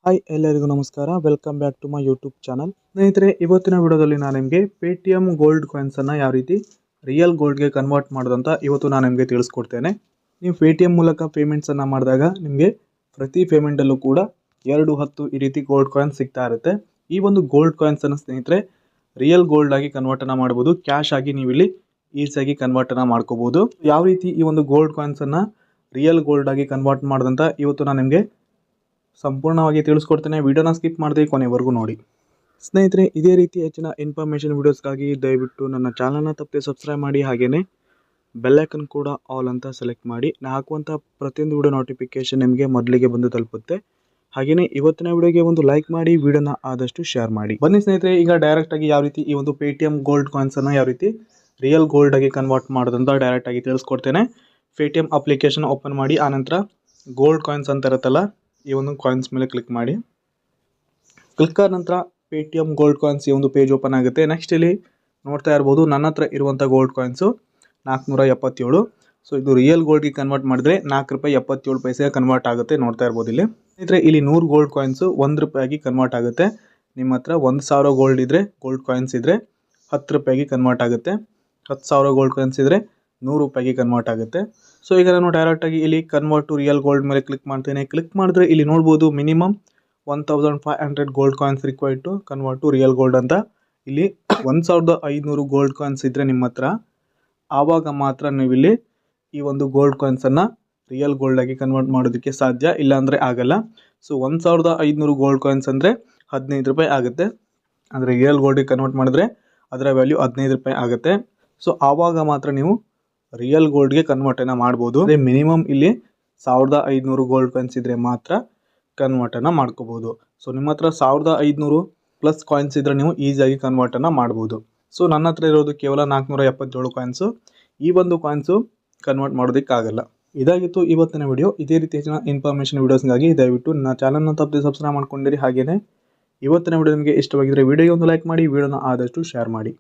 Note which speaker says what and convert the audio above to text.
Speaker 1: Hi ಎಲ್ಲರಿಗೂ ನಮಸ್ಕಾರ. Welcome back to my YouTube channel. ಸ್ನೇಹಿತರೆ, ಇವತ್ತಿನ ವಿಡಿಯೋದಲ್ಲಿ ನಾನು ನಿಮಗೆ ಪೇಟಿಎಂ ಗೋಲ್ಡ್ ಕಾಯಿನ್ಸನ್ನು ಯಾವ ರೀತಿ ರಿಯಲ್ ಗೋಲ್ಡ್ಗೆ ಕನ್ವರ್ಟ್ ಮಾಡೋದಂತ ಇವತ್ತು ನಾನು ನಿಮಗೆ ತಿಳಿಸ್ಕೊಡ್ತೇನೆ. ನೀವು ಪೇಟಿಎಂ ಮೂಲಕ ಪೇಮೆಂಟ್ಸನ್ನು ಮಾಡಿದಾಗ ನಿಮಗೆ ಪ್ರತಿ ಪೇಮೆಂಟಲ್ಲೂ ಕೂಡ 2-10 ಈ ರೀತಿ ಗೋಲ್ಡ್ ಕಾಯಿನ್ಸ್ ಸಿಗ್ತಾ ಇರುತ್ತೆ. ಈ ಒಂದು ಗೋಲ್ಡ್ ಕಾಯಿನ್ಸನ್ನು ಸ್ನೇಹಿತರೆ ರಿಯಲ್ ಗೋಲ್ಡ್ ಆಗಿ ಕನ್ವರ್ಟನ್ನು ಮಾಡ್ಬೋದು. ಕ್ಯಾಶ್ ಆಗಿ ನೀವು ಇಲ್ಲಿ ಈಸಿಯಾಗಿ ಕನ್ವರ್ಟನ್ನು ಮಾಡ್ಕೋಬೋದು. ಯಾವ ರೀತಿ ಈ ಒಂದು ಗೋಲ್ಡ್ ಕಾಯಿನ್ಸನ್ನು ರಿಯಲ್ ಗೋಲ್ಡ್ ಆಗಿ ಕನ್ವರ್ಟ್ ಮಾಡೋದಂತ ಇವತ್ತು ನಾನು ನಿಮಗೆ ಸಂಪೂರ್ಣವಾಗಿ ತಿಳಿಸ್ಕೊಡ್ತೇನೆ. ವಿಡಿಯೋನ ಸ್ಕಿಪ್ ಮಾಡದೆ ಕೊನೆವರೆಗೂ ನೋಡಿ. ಸ್ನೇಹಿತರೆ, ಇದೇ ರೀತಿ ಹೆಚ್ಚಿನ ಇನ್ಫಾರ್ಮೇಷನ್ ವಿಡಿಯೋಸ್ಗಾಗಿ ದಯವಿಟ್ಟು ನನ್ನ ಚಾನಲ್ನ ತಪ್ಪದೆ ಸಬ್ಸ್ಕ್ರೈಬ್ ಮಾಡಿ, ಹಾಗೆಯೇ ಬೆಲ್ಲೈಕನ್ ಕೂಡ ಆಲ್ ಅಂತ ಸೆಲೆಕ್ಟ್ ಮಾಡಿ. ನಾನು ಹಾಕುವಂಥ ಪ್ರತಿಯೊಂದು ವಿಡಿಯೋ ನೋಟಿಫಿಕೇಷನ್ ನಿಮಗೆ ಮೊದಲಿಗೆ ಬಂದು ತಲುಪುತ್ತೆ. ಹಾಗೆಯೇ ಇವತ್ತಿನ ವಿಡಿಯೋಗೆ ಒಂದು ಲೈಕ್ ಮಾಡಿ, ವಿಡಿಯೋನ ಆದಷ್ಟು ಶೇರ್ ಮಾಡಿ. ಬನ್ನಿ ಸ್ನೇಹಿತರೆ, ಈಗ ಡೈರೆಕ್ಟಾಗಿ ಯಾವ ರೀತಿ ಈ ಒಂದು ಪೇಟಿಎಂ ಗೋಲ್ಡ್ ಕಾಯಿನ್ಸನ್ನು ಯಾವ ರೀತಿ ರಿಯಲ್ ಗೋಲ್ಡ್ ಆಗಿ ಕನ್ವರ್ಟ್ ಮಾಡೋದಂತ ಡೈರೆಕ್ಟಾಗಿ ತಿಳಿಸ್ಕೊಡ್ತೇನೆ. ಪೇಟಿಎಂ ಅಪ್ಲಿಕೇಶನ್ ಓಪನ್ ಮಾಡಿ, ಆನಂತರ ಗೋಲ್ಡ್ ಕಾಯಿನ್ಸ್ ಅಂತ ಇರುತ್ತಲ್ಲ, ಈ ಒಂದು ಕಾಯಿನ್ಸ್ ಮೇಲೆ ಕ್ಲಿಕ್ ಮಾಡಿ. ಕ್ಲಿಕ್ ಆದ ನಂತರ ಪೇಟಿಎಂ ಗೋಲ್ಡ್ ಕಾಯಿನ್ಸ್ ಈ ಒಂದು ಪೇಜ್ ಓಪನ್ ಆಗುತ್ತೆ. ನೆಕ್ಸ್ಟ್ ಇಲ್ಲಿ ನೋಡ್ತಾ ಇರ್ಬೋದು, ನನ್ನ ಹತ್ರ ಇರುವಂಥ ಗೋಲ್ಡ್ ಕಾಯಿನ್ಸು 477. ಸೊ ಇದು ರಿಯಲ್ ಗೋಲ್ಡ್ಗೆ ಕನ್ವರ್ಟ್ ಮಾಡಿದ್ರೆ ₹4.77 ಕನ್ವರ್ಟ್ ಆಗುತ್ತೆ. ನೋಡ್ತಾ ಇರ್ಬೋದು ಇಲ್ಲಿ. ಸ್ನೇಹಿತರೆ, ಇಲ್ಲಿ 100 ಗೋಲ್ಡ್ ಕಾಯಿನ್ಸು ₹1 ಕನ್ವರ್ಟ್ ಆಗುತ್ತೆ. ನಿಮ್ಮ ಹತ್ರ 1000 ಗೋಲ್ಡ್ ಇದ್ದರೆ, ಗೋಲ್ಡ್ ಕಾಯಿನ್ಸ್ ಇದ್ದರೆ ₹10 ಕನ್ವರ್ಟ್ ಆಗುತ್ತೆ. 10,000 ಗೋಲ್ಡ್ ಕಾಯಿನ್ಸ್ ಇದ್ದರೆ ₹100 ಕನ್ವರ್ಟ್ ಆಗುತ್ತೆ. ಸೊ ಈಗ ನಾನು ಡೈರೆಕ್ಟಾಗಿ ಇಲ್ಲಿ ಕನ್ವರ್ಟ್ ಟು ರಿಯಲ್ ಗೋಲ್ಡ್ ಮೇಲೆ ಕ್ಲಿಕ್ ಮಾಡ್ತೇನೆ. ಕ್ಲಿಕ್ ಮಾಡಿದ್ರೆ ಇಲ್ಲಿ ನೋಡ್ಬೋದು, minimum 1500 gold coins required to convert to real gold ಅಂತ. ಇಲ್ಲಿ 1500 ಗೋಲ್ಡ್ ಕಾಯಿನ್ಸ್ ಇದ್ದರೆ ನಿಮ್ಮ ಹತ್ರ, ಆವಾಗ ಮಾತ್ರ ನೀವಿಲ್ಲಿ ಈ ಒಂದು ಗೋಲ್ಡ್ ಕಾಯಿನ್ಸನ್ನು ರಿಯಲ್ ಗೋಲ್ಡ್ ಆಗಿ ಕನ್ವರ್ಟ್ ಮಾಡೋದಕ್ಕೆ ಸಾಧ್ಯ, ಇಲ್ಲಾಂದರೆ ಆಗಲ್ಲ. ಸೊ 1500 ಗೋಲ್ಡ್ ಕಾಯಿನ್ಸ್ ಅಂದರೆ ₹15 ಆಗುತ್ತೆ. ಅಂದರೆ ರಿಯಲ್ ಗೋಲ್ಡಿಗೆ ಕನ್ವರ್ಟ್ ಮಾಡಿದ್ರೆ ಅದರ ವ್ಯಾಲ್ಯೂ ₹15 ಆಗುತ್ತೆ. ಸೊ ಆವಾಗ ಮಾತ್ರ ನೀವು ರಿಯಲ್ ಗೋಲ್ಡ್ಗೆ ಕನ್ವರ್ಟನ್ನು ಮಾಡ್ಬೋದು. ಅದೇ ಮಿನಿಮಮ್ ಇಲ್ಲಿ 1500 ಗೋಲ್ಡ್ ಕಾಯಿನ್ಸ್ ಇದ್ದರೆ ಮಾತ್ರ ಕನ್ವರ್ಟನ್ನು ಮಾಡ್ಕೋಬೋದು. ಸೊ ನಿಮ್ಮ ಹತ್ರ 1500 ಪ್ಲಸ್ ಕಾಯಿನ್ಸ್ ಇದ್ದರೆ ನೀವು ಈಸಿಯಾಗಿ ಕನ್ವರ್ಟನ್ನು ಮಾಡ್ಬೋದು. ಸೊ ನನ್ನ ಹತ್ರ ಇರೋದು ಕೇವಲ 477 ಕಾಯಿನ್ಸು. ಈ ಒಂದು ಕಾಯಿನ್ಸು ಕನ್ವರ್ಟ್ ಮಾಡೋದಕ್ಕಾಗಲ್ಲ. ಇದಾಗಿತ್ತು ಇವತ್ತಿನ ವಿಡಿಯೋ. ಇದೇ ರೀತಿ ಹೆಚ್ಚಿನ ಇನ್ಫಾರ್ಮೇಷನ್ ವೀಡಿಯೋಸ್ಗಾಗಿ ದಯವಿಟ್ಟು ನನ್ನ ಚಾನಲ್ನ ತಪ್ಪದೆ ಸಬ್ಸ್ಕ್ರೈಬ್ ಮಾಡ್ಕೊಂಡಿರಿ. ಹಾಗೆಯೇ ಇವತ್ತಿನ ವಿಡಿಯೋ ನಿಮಗೆ ಇಷ್ಟವಾಗಿದ್ದರೆ ವಿಡಿಯೋಗೆ ಒಂದು ಲೈಕ್ ಮಾಡಿ, ವಿಡಿಯೋನ ಆದಷ್ಟು ಶೇರ್ ಮಾಡಿ.